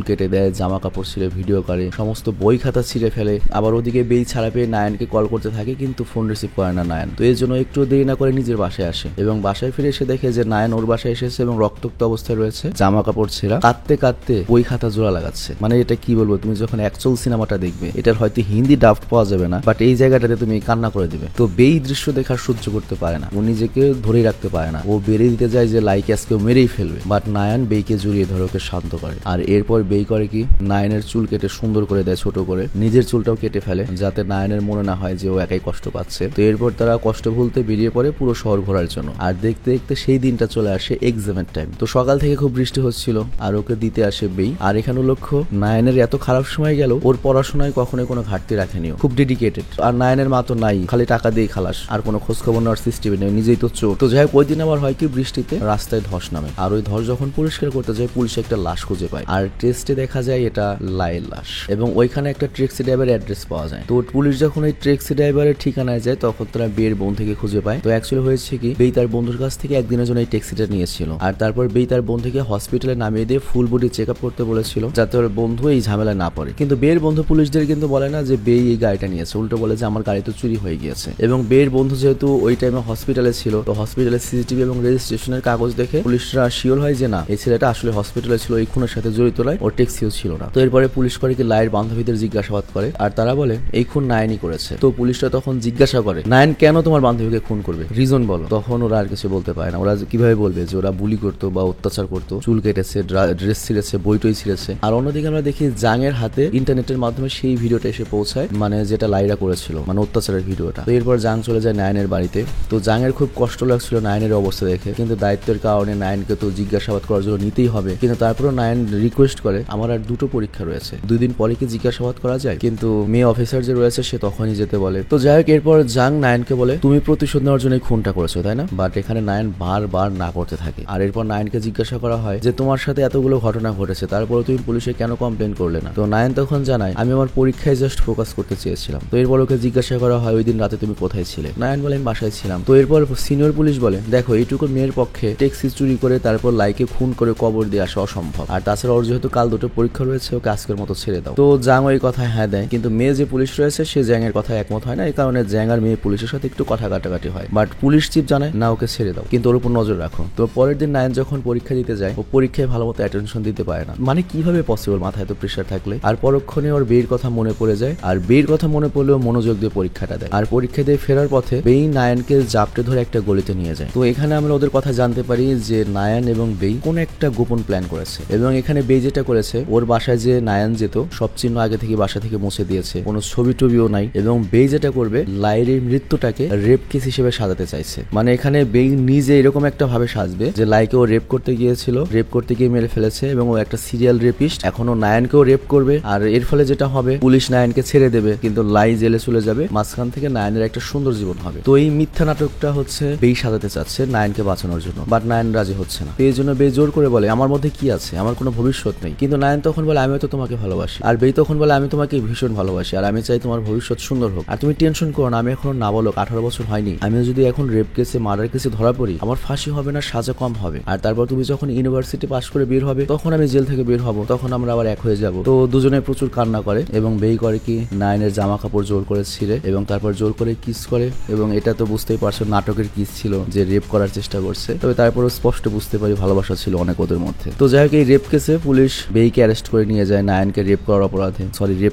কেটে দেয়, জামা কাপড় ছিঁড়ে ভিডিও করে, সমস্ত বই খাতা ছিঁড়ে ফেলে। আবার ওদিকে বেই ছাড়া পেয়ে নায়ানকে কল করতে থাকে, কিন্তু ফোন রিসিভ করে না নায়ান। তো এর জন্য একটু দেরি না করে নিজের বাসায় আসে, এবং বাসায় ফিরে এসে দেখে যে নায়ান ওর বাসায় এসেছে এবং রক্তাক্ত অবস্থায় রয়েছে, জামা কাপড় ছেঁড়া, কাঁদতে কাঁদতে বই খাতা জোড়া লাগাচ্ছে। মানে এটা কি বলবো, তুমি যখন অ্যাকচুয়াল সিনেমাটা দেখবে, এটার হয়তো হিন্দি ডাফট পাওয়া যাবে না, বাট এই জায়গাটাতে তুমি কান্না করে দিবে। তো বেই দৃশ্য দেখার সহ্য করতে পারে না, ও নিজেকে ধরে রাখতে পারে না, ও বেরিয়ে দিতে যায় যে লাইকে আজকে মেরেই ফেলবে। বাট নায়ান বেইকে জড়িয়ে ধরে ওকে শান্ত করে। আর এরপর বেই করে কি, নায়ানের চুল কেটে সুন্দর করে দেয়, ছোট করে, নিজের চুলটাও কেটে ফেলে, যাতে নায়ানের মনে না হয় যে ও একাই কষ্ট পাচ্ছে। তো এরপর তারা কষ্ট ভুলতে বেরিয়ে পড়ে পুরো শহর ঘোরার জন্য। আর দেখতে দেখতে সেই দিনটা চলে আসে এক্সামের টাইম। তো সকাল থেকে খুব বৃষ্টি হচ্ছিল, আর ওকে দিতে আসে বেই। আর এখানে লক্ষ্য, নায়ানের এত খারাপ সময় গেল, ওর পড়াশোনায় কখনোই কোনো ঘাটতি রাখেনি, খুব ডেডিকেটেড। আর নায়ানের মা তো নাই, খালি টাকা দিয়ে খালাস, আর কোনো খোঁজ খবর নেওয়ার সিস্টেম নেই, নিজেই তো চোর। তো যাই হোক, ওই দিন আবার হয় কি, বৃষ্টিতে রাস্তায় ধস নামে। আর ওই ধস যখন পরিষ্কার করতে যায়, পুলিশ একটা লাশ খুঁজে পায়, আর টেস্টে দেখা যায় এটা লাইয়ের লাশ। এবং ওইখানে একটা ট্যাক্সি ড্রাইভারের অ্যাড্রেস পাওয়া যায়। তো পুলিশ যখন ওই ট্যাক্সি ড্রাইভারের ঠিকানায় যায়, তখন তারা বের বন্ধুকে খুঁজে পায়। তো অ্যাকচুয়ালি হয়েছে কি, বেই তার বন্ধুর কাছ থেকে একদিনের জন্য এই ট্যাক্সিটা নিয়েছিল, আর তারপর বেই তার বন্ধুকে হসপিটালে নামিয়ে দিয়ে ফুল বডি চেক আপ করতে বলেছিল, যাতে ওর বন্ধু এই ঝামেলায় না পড়ে। কিন্তু বের বন্ধু পুলিশদের কিন্তু বলে না যে বেই এই গাড়িটা নিয়েছে, উল্টো বলে যে আমার গাড়ি তো চুরি হয়ে গিয়েছে। এবং বের বন্ধু যেহেতু ওই টাইমে হসপিটালে ছিল, তো হসপিটালের সিসিটিভি এবং রেজিস্ট্রেশনের কাগজ দেখে পুলিশরা শিওর হয় যে না, এই ছেলেটা আসলে হসপিটালে ছিল, এই খুনের সাথে জড়িত নয়, ওর ট্যাক্সিও ছিল না। তো এরপরে পুলিশ করে কি, লাইয়ের বান্ধবীদের জিজ্ঞাসাবাদ করে, আর তারা বলে এই খুন নায়ানই করেছে। তো পুলিশরা তখন জিজ্ঞাসা করে, নায়ান কেন তোমার বান্ধবীকে খুন করবে, রিজন বলো। তখন ওরা আর কিছু বলতে পারে না। ওরা কিভাবে বলবে যে ওরা বুলি করতো বা অত্যাচার করতো, চুল কেটেছে, ড্রেস ছিঁড়েছে, বইটই ছিঁড়েছে। আর অন্যদিকে আমরা দেখি জাংয়ের হাতে ইন্টারনেটের মাধ্যমে সেই ভিডিওটা এসে পৌঁছায়, মানে যেটা লাইরা করেছিল, মানে অত্যাচারের ভিডিওটা। তো এরপর জাং চলে যায় নায়ানের বাড়িতে। তো জাংয়ের খুব কষ্ট লাগছিল নায়ানের অবস্থা দেখে, কিন্তু দায়িত্বের কারণে নায়ানকে তো জিজ্ঞাসাবাদ করার জন্য নিতেই হবে। কিন্তু তারপরে নায়ান রিকোয়েস্ট করে, আমার আর 2টো পরীক্ষা রয়েছে, 2 দিন পরে কি জিজ্ঞাসাবাদ করা যায়। কিন্তু মেয়ে অফিসার যে রয়েছে সে তখনই যেতে বলে। তো যাই হোক, এরপর জাং নায়ানকে বলে, তুমি প্রতিশোধ নেওয়ার জন্য খুনটা করেছো তাই না। বাট এখানে নায়ান বারবার না করতে থাকে। আর এরপর নায়ানকে জিজ্ঞাসা করা হয় যে তোমার সাথে এতগুলো ঘটনা ঘটেছে, তারপরে তুমি পুলিশে কেন কমপ্লেন করলে না। তো নায়ান তখন জানায়, আমি আমার পরীক্ষায় জাস্ট ফোকাস করতে চেয়েছিলাম। তো এরপর ওকে জিজ্ঞাসা করা হয়, ওই দিন রাতে তুমি কোথায় ছিলে। নায়ান বলে, আমি বাসায় ছিলাম। তো এরপর সিনিয়র পুলিশ বলে, দেখো এইটুকু মেয়ের পক্ষে ট্যাক্সি চুরি করে তারপর লাইকে খুন করে কবর দিয়ে আসা অসম্ভব। আর তাছাড়া ওর যেহেতু কাল 2টো পরীক্ষা রয়েছে, ওকে আজকের মতো ছেড়ে দাও। তো জাং ওই কথায় হ্যাঁ দেয়, কিন্তু মেয়ে যে পুলিশ রয়েছে সে জ্যাং এর কথায় একমত হয় না। এই কারণে জ্যাং আর মেয়ে পুলিশের সাথে একটু কথা কাটাকাটি হয়। বাট পুলিশ চিফ জানায় না, ওকে ছেড়ে দাও, কিন্তু ওর উপর নজর রাখো। তো পরের দিন নায়ান যখন পরীক্ষা দিতে যায়, ও পরীক্ষায় ভালো মতো অ্যাটেনশন দিতে পারে না। মানে কিভাবে পসিবল মাথায় এত প্রেশার থাকলে। আর পরক্ষণে ওর বের কথা মনে পড়ে যায়, আর বের কথা মনে পড়লেও মনোযোগ দিয়ে পরীক্ষাটা দেয়। আর পরীক্ষা দিয়ে ফেরার পথে বেই নায়ানকে জাপটে ধরে একটা গলিতে নিয়ে যায়। তো এখানে আমরা ওদের কথা জানতে পারি যে নায়ান এবং বেই কোন একটা গোপন প্ল্যান করেছে। এবং এখানে বেই যেটা করেছে, ওর বাসায় যে নায়ান যেত সব চিহ্ন আগে থেকে বাসা থেকে মুছে দিয়েছে, কোনো ছবি টবিও নাই। এবং বেই যেটা করবে, লাইয়ের মৃত্যুটাকে রেপ কেস হিসেবে সাজাতে চাইছে। মানে এখানে বেই নিজে এরকম একটা ভাবে সাজবে যে লাইকে ও রেপ করতে গিয়েছিল, রেপ করতে গিয়ে মেরে ফেলেছে, এবং ও একটা সিরিয়াল রেপিস্ট, এখনো নায়ানকেও রেপ করবে। আর এর ফলে যেটা হবে, পুলিশ নায়ানকে ছেড়ে দেবে, কিন্তু লাই জেলে চলে যাবে, মাঝখান থেকে নায়ানের একটা সুন্দর জীবন হবে। তো এই মিথ্যা নাটকটা হচ্ছে বেই সাজাতে চাচ্ছে নায়ানকে বাঁচানোর জন্য। বাট নায়ান রাজি হচ্ছে না। এই জন্য বেই জোর করে বলে, আমার মধ্যে কি আছে, আমার কোনো ভবিষ্যৎ নেই। কিন্তু নায়ান তখন বলে, আমিও তো তোমাকে ভালোবাসি। আর বেই তখন বলে, আমি তোমাকে ভীষণ ভালোবাসি, আর আমি চাই তোমার ভবিষ্যৎ সুন্দর হোক। আর তুমি টেনশন করো না, আমি এখনো নাবালক, 18 বছর হয়নি। আমি যদি এখন রেপ কেসে, মার্ডার কেসে ধরা পড়ি, আমার ফাঁসি হবে না, সাজা কম হবে। আর তারপর তুমি যখন ইউনিভার্সিটি পাস করে বের হবে, তখন আমি জেল থেকে বের হব, তখন আমরা আবার এক হয়ে যাব। তো দুজনে প্রচুর কান্না করে, এবং বেই করে কি, নায়ানের জামা কাপড় জোর করে ছিঁড়ে, এবং তারপর জোর করে কিস করে। এবং এটা তো বুঝতেই পারছো নাটকের কিস ছিল, যে রেপ করার চেষ্টা করছে। তবে তারপরও স্পষ্ট বুঝতে পারি ভালোবাসা ছিল অনেক ওদের মধ্যে। তো যাই হোক, এই রেপ কেসে পুলিশ বেইকে অ্যারেস্ট করে নিয়ে যায় নায়ানকে রেপ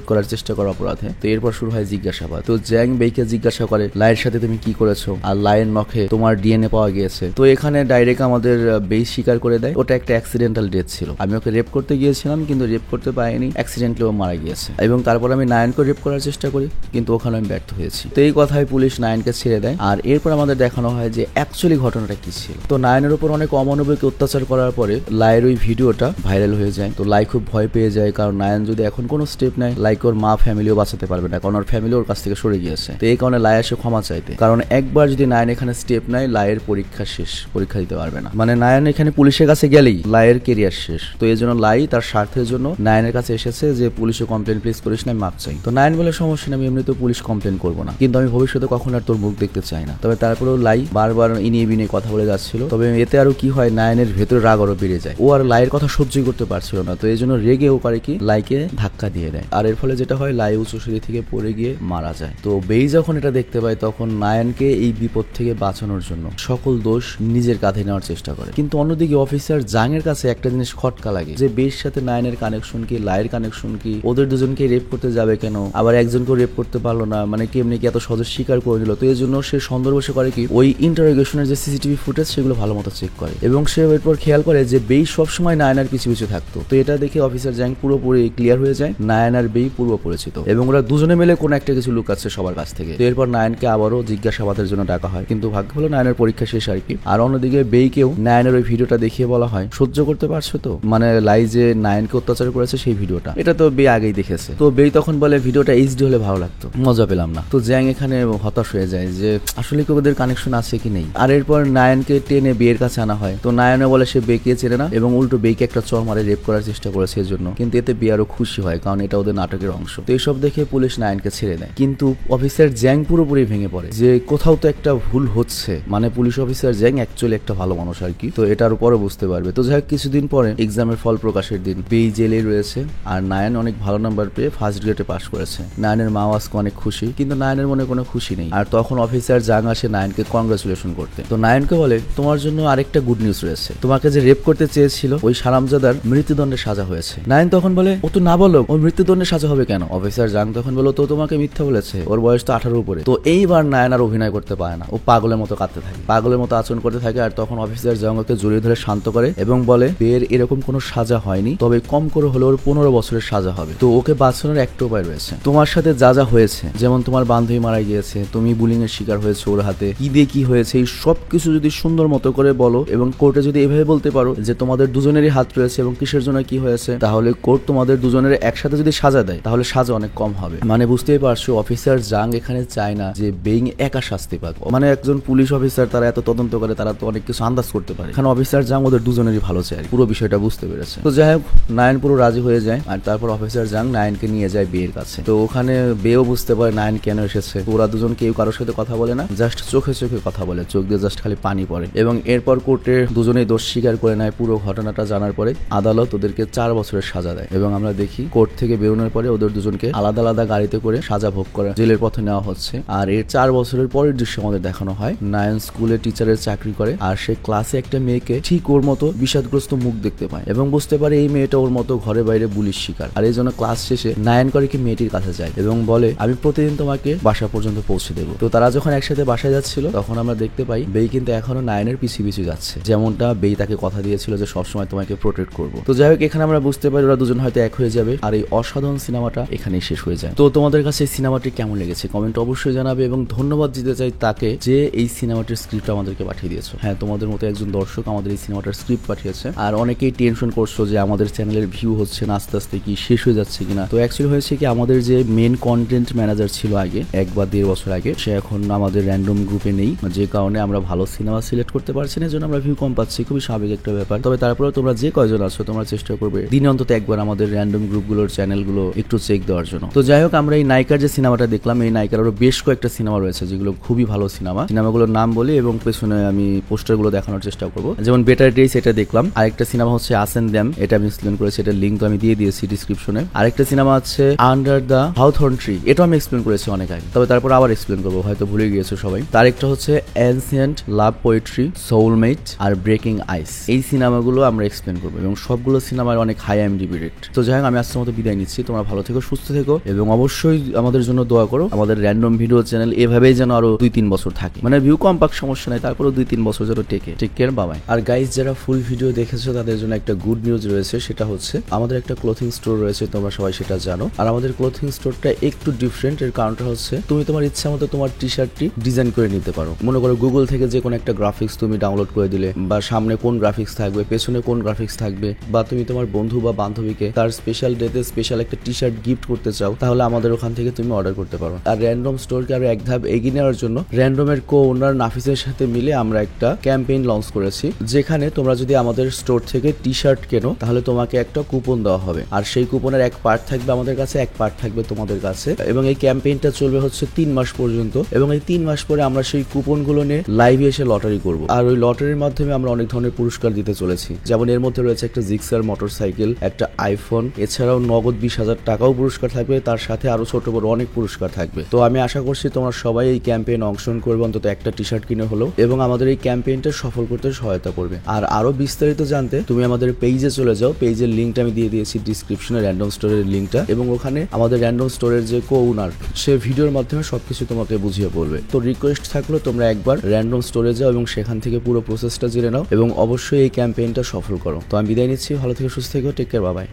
করার চেষ্টা করার অপরাধে। তো এরপর শুরু হয় জিজ্ঞাসাবাদ। তো জ্যাং বেইকে জিজ্ঞাসা করে লাইয়ের সাথে তুমি কি করেছো, আর লাইয়ের নখে তোমার ডিএনএ পাওয়া গিয়েছে। তো এখানে ডাইরেক্ট আমাদের বেই স্বীকার করে দেয় ওটা একটা অ্যাক্সিডেন্টাল ডেথ ছিল, আমি ওকে রেপ করতে গিয়েছিলাম কিন্তু রেপ করতে পারিনি, অ্যাক্সিডেন্টলি ও মারা গিয়েছে। এবং তারপর আমি নায়ানকে রেপ করার চেষ্টা করি কিন্তু ওখানে আমি ব্যর্থ হয়েছি। তো এই কথায় পুলিশ নায়ানকে ছেড়ে দেয়। আর এরপর আমাদের দেখানো হয় যে অ্যাকচুয়ালি ঘটনাটা কি ছিল। তো নায়ানের উপর অনেক অমানবিক অত্যাচার করার পরে লাইয়ের ওই ভিডিওটা ভাইরাল হয়ে যায়। তো লাই খুব ভয় পেয়ে যায়, কারণ নায়ান যদি এখন কোনো স্টেপ নেয় লাইক ওর মা ফ্যামিলিও বাঁচাতে পারবে না, কারণ ওর ফ্যামিলি ওর কাছ থেকে সরে গিয়েছে। তো এই কারণে লাই আসে ক্ষমা চাইতে, কারণ একবার যদি নায়ান এখানে স্টেপ নেয় লাইয়ের পরীক্ষা শেষ, পরীক্ষা দিতে পারবে না। মানে নায়ান এখানে পুলিশের কাছে গেলেই লাইয়ের কেরিয়ার শেষ। তো এই জন্য লাই তার স্বার্থের জন্য নায়ানের কাছে এসেছে যে পুলিশে কমপ্লেন প্লিজ করিস না, আমি মাপ চাই। তো নায়ান বলে সমস্যা নেই, আমি এমনি তো পুলিশ কমপ্লেন করবো না, কিন্তু আমি ভবিষ্যতে কখনো আর তোর মুখ দেখতে চাই না। তবে তারপরেও লাই বারবার ইনিয়ে বিনিয়ে কথা বলে যাচ্ছিল। তবে এতে আরো কি হয়, নায়ানের ভেতরে রাগ আরো বেড়ে যায়। ও আর লাইয়ের কথা সহ্যই করতে পারছিল না। তো এই জন্য রেগে ও পারে কি লাইকে ধাক্কা দিয়ে দেয়। আর এর ফলে যেটা হয়, লাই উঁচু সিঁড়ি থেকে পড়ে গিয়ে মারা যায়। তো বেই যখন এটা দেখতে পায় তখন নায়ানকে এই বিপদ থেকে বাঁচানোর জন্য সকল দোষ নিজের কাঁধে নেওয়ার চেষ্টা করে। কিন্তু অন্যদিকে অফিসার জাং এর কাছে একটা জিনিস খটকা লাগে যে বেইর সাথে নায়ানের কানেকশন কি, লাইয়ের কানেকশন কি, ওদের দুজনকে রেপ করতে যাবে কেন, আবার একজনকে রেপ করতে পারলো না, মানে কেমনি কি এত সহজে স্বীকার করে নিল। তো এই জন্য সে সন্দেহ বসে করে কি ওই ইন্টারোগেশনের যে সিসিটিভি ফুটেজ সেগুলো ভালো মতো চেক করে, এবং সে এরপর খেয়াল করে যে বেই সবসময় নায়ানার পিছু পিছু থাকতো। তো এটা দেখে অফিসার জ্যাং পুরোপুরি ক্লিয়ার হয়ে যায় নায়ান আর বেই পূর্ব পরিচিত, এবং ওরা দুজনে মিলে কোনো একটা কিছু লুকাচ্ছে সবার কাছ থেকে। তো এরপর নায়ানকে আবারও জিজ্ঞাসাবাদের জন্য ডাকা হয়, কিন্তু ভাগ্য হলো নায়ানের পরীক্ষা শেষ আর কি। আর অন্যদিকে বেইকেও নায়ানের ওই ভিডিওটা দেখিয়ে বলা হয় সহ্য করতে পারছো তো, মানে লাই যে নায়ানকে অত্যাচার করেছে সেই ভিডিওটা, এটা তো বেই আগেই দেখেছে। তো বেই তখন বলে ভিডিওটা এইচডি হলে ভালো লাগতো, মজা পেলাম না। তো জ্যাং এখানে হতাশ হয়ে যায় যে আসলে কি ওদের কানেকশন আছে কি নেই। আর এরপর নায়ানকে টেনে বেয়ের কাছে আনা হয়। তো নায়ানও বলে সে বেকে চেনে না, এবং উল্টো বেকে একটা চর মারে রেপ করার চেষ্টা করেছে এর জন্য। কিন্তু এতে বে আরো খুশি হয়, কারণ এটা ওদের নাটকের অংশ। তো এইসব দেখে পুলিশ নায়ানকে ছেড়ে দেয়। কিন্তু অফিসার জ্যাং পুরোপুরি ভেঙে পড়ে যে কোথাও তো একটা ভুল হচ্ছে, মানে পুলিশ অফিসার জ্যাং অ্যাকচুয়ালি একটা ভালো মানুষ আর কি। তো এটার উপরও বুঝতে পারবে। তো যাই হোক, কিছুদিন পরে এক্সামের ফল প্রকাশের দিন, বেই জেলে রয়েছে আর নায়ান অনেক ভালো নাম্বার পেয়ে ফার্স্ট গ্রেডে পাস করেছে। নায়ানের মা আজকে অনেক খুশি, কিন্তু নায়ানের মনে কোনো খুশি নেই। আর তখন অফিসার জাং আসে নায়ানকে কংগ্রাচুলেশন করতে। তো নায়ানকে বলে তোমার জন্য আরেকটা গুড নিউজ রয়েছে, তোমাকে যে রেপ করতে চেয়েছিল ওই সালামজাদার মৃত্যুদণ্ডে সাজা হয়েছে। নায়ান তখন বলে ও তো না বলো, ওর মৃত্যুদণ্ডে সাজা হবে কেন? অফিসার জাং তখন বলো তো তোমাকে মিথ্যা বলেছে, ওর বয়স তো 18 উপরে। তো এইবার নায়ান আর অভিনয় করতে পারে না, ও পাগলের মতো কাঁদতে থাকে, পাগলের মতো আচরণ করতে থাকে। আর তখন অফিসার জাং ওকে জড়িয়ে ধরে শান্ত করে এবং বলে বের এরকম কোনো সাজা হয়নি, তবে কম করে হলে ওর 15 বছরের সাজা হবে। তো ওকে বাঁচানোর একটা উপায় রয়েছে, তোমার সাথে যা যা হয়েছে, যেমন তোমার বান্ধবী মারা গিয়েছে, তুমি বুলিং এর শিকার হয়েছে ওর হাতে, কি দিয়ে কি হয়েছে, এই সব কিছু যদি সুন্দর মতো করে বলো এবং কোর্টে যদি এভাবে বলতে পারো যে তোমাদের দুজনেরই হাত রয়েছে এবং কিসের জন্য কি হয়েছে, তাহলে কোর্ট তোমাদের দুজনের একসাথে যদি সাজা দেয় তাহলে সাজা অনেক কম হবে। মানে বুঝতেই পারছো অফিসার জাং এখানে চায় না যে বেইং একা শাস্তি পাক। মানে একজন পুলিশ অফিসার, তারা এত তদন্ত করে, তারা তো অনেক কিছু আন্দাজ করতে পারে। এখানে অফিসার জাং ওদের দুজনেরই ভালো চায়, পুরো বিষয়টা বুঝতে পেরেছে। তো যাই হোক, নায়ান পুরো রাজি হয়ে যায়। আর তারপর অফিসার জাং নায়ানকে নিয়ে যায় বেয়ের কাছে। তো ওখানে বেও বুঝতে পারে নায়ান কেন এসেছে। তো ওরা দুজন কেউ কারোর সাথে কথা বলে না, জাস্ট চোখে চোখে কথা বলে, চোখ দিয়ে জাস্ট খালি পানি পড়ে। এবং এরপর কোর্টে দুজনেই দোষ স্বীকার করে নেয়। পুরো ঘটনাটা জানার পরে আদালত ওদেরকে 4 বছরের সাজা দেয়। এবং আমরা দেখি কোর্ট থেকে বেরোনোর পরে ওদের দুজনকে আলাদা আলাদা গাড়িতে করে সাজা ভোগ করে জেলের পথে নেওয়া হচ্ছে। আর এর 4 বছরের পরের দৃশ্য আমাদের দেখানো হয়, নায়ান স্কুলে টিচারের চাকরি করে, আর সে ক্লাসে একটা মেয়েকে ঠিক ওর মতো বিষাদগ্রস্ত মুখ দেখতে পায় এবং বুঝতে পারে এই মেয়েটা ওর মতো ঘরে বাইরে বুলির শিকার। আর এই জন্য ক্লাস শেষে নায়ান করে কি মেয়েটির কাছে যায় এবং বলে আমি প্রতিদিন তোমাকে বাসা পর্যন্ত পৌঁছে দেবো। তো তারা যখন একসাথে বাসায় যাচ্ছিল তখন আমরা দেখতে পাই বেই কিন্তু এখনো নায়ানের পিছু পিছু যাচ্ছে, যেমনটা বেই তাকে কথা দিয়েছিল যে সবসময় তোমাকে প্রোটেক্ট করবো। তো যাই হোক, এখানে আমরা বুঝতে পারি ওরা দুজন হয়তো এক হয়ে যাবে। আর এই অসাধারণ সিনেমাটা এখানেই শেষ হয়ে যায়। তো তোমাদের কাছে এই সিনেমাটি কেমন লেগেছে কমেন্ট অবশ্যই জানাবে, এবং ধন্যবাদ দিতে চাই তাকে যে এই সিনেমাটির স্ক্রিপ্ট আমাদেরকে পাঠিয়ে দিয়েছো। হ্যাঁ, তোমাদের মতো একজন দর্শক আমাদের এই সিনেমাটার স্ক্রিপ্ট পাঠিয়েছে। আর অনেকেই টেনশন করছো যে আমাদের চ্যানেলের ভিউ হচ্ছে না, আস্তে আস্তে কি শেষ হয়ে যাচ্ছে কিনা। তো অ্যাকচুয়ালি হয়েছে কি, আমাদের যে মেন কন্টেন্ট ম্যানেজার ছিল আগে 1 বা 1.5 বছর আগে, সে এখন আমাদের র্যান্ডম গ্রুপে নেই, যে কারণে আমরা ভালো সিনেমা সিলেক্ট করতে পারছি না, এজন্য আমরা ভিউ কম পাচ্ছি। খুবই স্বাভাবিক একটা ব্যাপার। তবে তারপরে তোমরা যে কয়জন আছো তোমরা চেষ্টা করবে দিনে অন্তত একবার আমাদের র্যান্ডম গ্রুপগুলোর চ্যানেলগুলো একটু চেক দেওয়ার জন্য। তো যাই হোক, আমরা এই নায়িকার যে সিনেমাটা দেখলাম, এই নায়িকার আরো বেশ কয়েকটা সিনেমা রয়েছে যেগুলো খুবই ভালো সিনেমা। সিনেমাগুলোর নাম বলি এবং পেছনে আমি পোস্টারগুলো দেখানোর চেষ্টা করবো। যেমন বেটার ডেইস, এটা দেখলাম। আরেকটা সিনেমা হচ্ছে আসেন দ্যাম, এটা আমি এক্সপ্লেন করেছি, এটার লিঙ্ক তো আমি দিয়ে দিয়েছি ডিসক্রিপশনে। আরেকটা সিনেমা আছে আন্ডার দ্য হাউথর্ন ট্রি, এটাও আমি এক্সপ্লেন করেছি অনেক আগে, তবে তারপর আবার এক্সপ্লেন করবো, হয়তো ভুলে গিয়েছো সবাই। তার একটা হচ্ছে অ্যানসিয়েন্ট লাভ পোয়েট্রি সোলমেট, নাইট আর ব্রেকিং আইস, এই সিনেমাগুলো আমরা এক্সপ্লেন করবো এবং সবগুলো সিনেমার অনেক হাই IMDb রেট। তো যাই হোক, আমি আজকের মতো বিদায় নিচ্ছি। তোমরা ভালো থেকো, সুস্থ থেকো এবং অবশ্যই আমাদের জন্য দোয়া করো। আমাদের র্যান্ডম ভিডিও চ্যানেল এভাবেই যেন আরো 2-3 বছর থাকে, মানে ভিউ কম পাক সমস্যা নাই, তারপরে 2-3 বছর যেন টেক কেয়ার, বাবাই। আর গাইজ, যারা ফুল ভিডিও দেখেছো তাদের জন্য একটা গুড নিউজ রয়েছে, সেটা হচ্ছে আমাদের একটা ক্লোথিং স্টোর রয়েছে, তোমরা সবাই সেটা জানো। আর আমাদের ক্লোথিং স্টোরটা একটু ডিফারেন্ট, এর কারণটা হচ্ছে তুমি তোমার ইচ্ছা মতো তোমার টি শার্টটি ডিজাইন করে নিতে পারো। মনে করো গুগল থেকে যে কোনো একটা গ্রাফিক্স তুমি ডাউনলোড করে দিলে, বা সামনে কোন গ্রাফিক্স থাকবে, পেছনে কোন গ্রাফিক্স থাকবে, বা তুমি তোমার বন্ধু বা বান্ধবীকে তার স্পেশাল ডেতে স্পেশাল একটা টি শার্ট গিফট করতে চাও, তাহলে আমাদের ওখান থেকে তুমি অর্ডার করতে পারো। আর র্যান্ডম স্টোরকে আরো এক ধাপ এগিয়ে নেওয়ার জন্য র্যান্ডমের কো ওনার নাফিসের সাথে মিলে আমরা একটা ক্যাম্পেইন লঞ্চ করেছি, যেখানে তোমরা যদি আমাদের স্টোর থেকে টি শার্ট কেনো তাহলে তোমাকে একটা কুপন দেওয়া হবে। আর সেই কুপনের এক পার্ট থাকবে আমাদের কাছে, এক পার্ট থাকবে তোমাদের কাছে। এবং এই ক্যাম্পেইনটা চলবে হচ্ছে 3 মাস পর্যন্ত, এবং এই 3 মাস পরে আমরা সেই কুপনগুলো নিয়ে লাইভে এসে লটারি করব। আর ওই লটারির মাধ্যমে আমরা অনেক ধরনের পুরস্কার দিতে চলেছি, যেমন এর মধ্যে রয়েছে একটা জিক্সার মোটরসাইকেল, একটা আইফোন, এছাড়াও নগদ 20,000 টাকাও পুরস্কার থাকবে, তার সাথে আরো ছোট বড় অনেক পুরস্কার থাকবে। তো আমি আশা করছি তোমরা সবাই এই ক্যাম্পেইনে অংশগ্রহণ করবে, অন্তত একটা টি শার্ট কিনে হলো, এবং আমাদের এই ক্যাম্পেইনটা সফল করতে সহায়তা করবে। আর আরো বিস্তারিত জানতে তুমি আমাদের পেজে চলে যাও, পেজের লিঙ্কটা আমি দিয়ে দিয়েছি ডিসক্রিপশনে, র্যান্ডম স্টোরের লিঙ্কটা, এবং ওখানে আমাদের র্যান্ডম স্টোরের যে কো ওনার, সে ভিডিওর মাধ্যমে সবকিছু তোমাকে বুঝিয়ে বলবে। তো রিকোয়েস্ট থাকলো তোমরা একবার র্যান্ডম স্টোরে যাও এবং সেখান থেকে পুরো প্রসেসটা জেনে নাও, এবং অবশ্যই এই ক্যাম্পেইনটা সফল করো। তো আমি বিদায় নিচ্ছি, ভালো থেকে সুস্থ থেকো, টেক কেয়ার, বাবাই।